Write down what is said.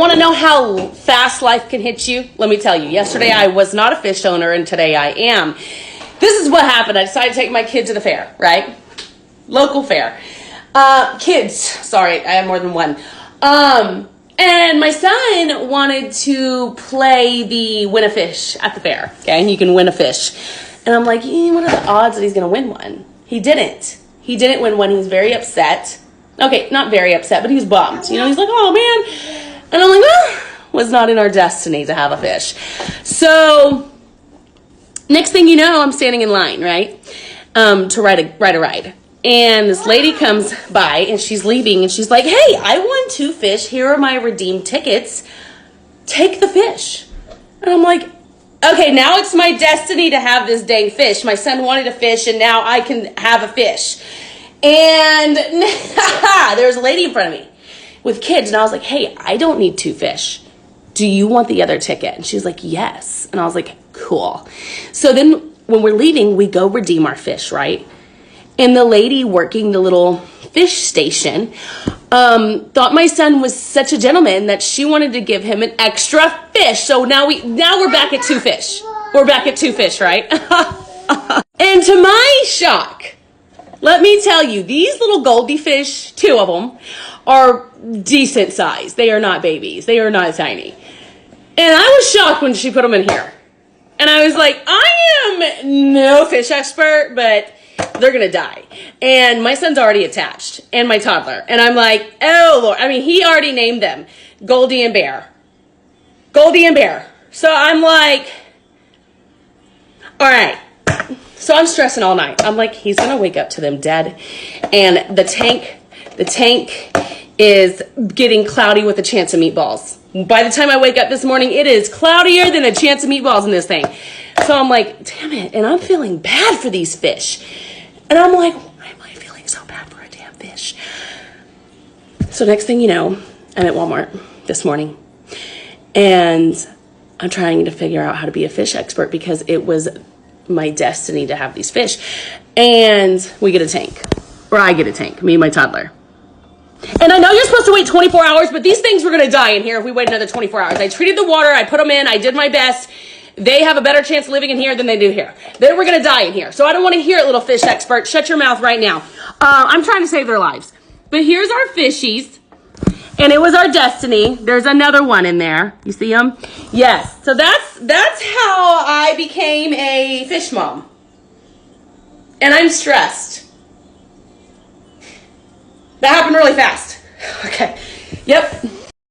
want to know how fast life can hit you? Let me tell you. Yesterday I was not a fish owner, and today I am. This is what happened. I decided to take my kid to the fair, right? Local fair. Kids. Sorry, I have more than one. And my son wanted to play the win a fish at the fair. Okay, and you can win a fish. And I'm like, what are the odds that he's going to win one? He didn't. He didn't win one. He was very upset. Okay, not very upset, but he was bummed. He's like, oh, man. And I'm like, well, was not in our destiny to have a fish. So next thing you know, I'm standing in line, right, to ride a ride. And this lady comes by, and she's leaving, and she's like, hey, I won 2 fish. Here are my redeemed tickets. Take the fish. And I'm like, okay, now it's my destiny to have this dang fish. My son wanted a fish, and now I can have a fish. And there's a lady in front of me with kids, and I was like, hey, I don't need 2 fish. Do you want the other ticket? And she was like, yes. And I was like, cool. So then when we're leaving, we go redeem our fish, right? And the lady working the little fish station thought my son was such a gentleman that she wanted to give him an extra fish. So now we're back at 2 fish. We're back at 2 fish, right? And to my shock, let me tell you, these little goldie fish, 2 of them, are decent size. They are not babies. They are not tiny. And I was shocked when she put them in here. And I was like, I am no fish expert, but they're going to die. And my son's already attached, and my toddler. And I'm like, oh, Lord. I mean, he already named them Goldie and Bear. Goldie and Bear. So I'm like, all right. So I'm stressing all night. I'm like, he's going to wake up to them dead. And the tank is getting cloudy with a chance of meatballs. By the time I wake up this morning, it is cloudier than a chance of meatballs in this thing. So I'm like, damn it. And I'm feeling bad for these fish. And I'm like, why am I feeling so bad for a damn fish? So next thing you know, I'm at Walmart this morning. And I'm trying to figure out how to be a fish expert because it was my destiny to have these fish. And we get a tank. Or I get a tank, me and my toddler. And I know you're supposed to wait 24 hours, but these things were going to die in here if we wait another 24 hours. I treated the water. I put them in. I did my best. They have a better chance of living in here than they do here. They were going to die in here. So I don't want to hear it, little fish expert. Shut your mouth right now. I'm trying to save their lives. But here's our fishies. And it was our destiny. There's another one in there. You see them? Yes. So that's how I became a fish mom. And I'm stressed. That happened really fast. Okay. Yep.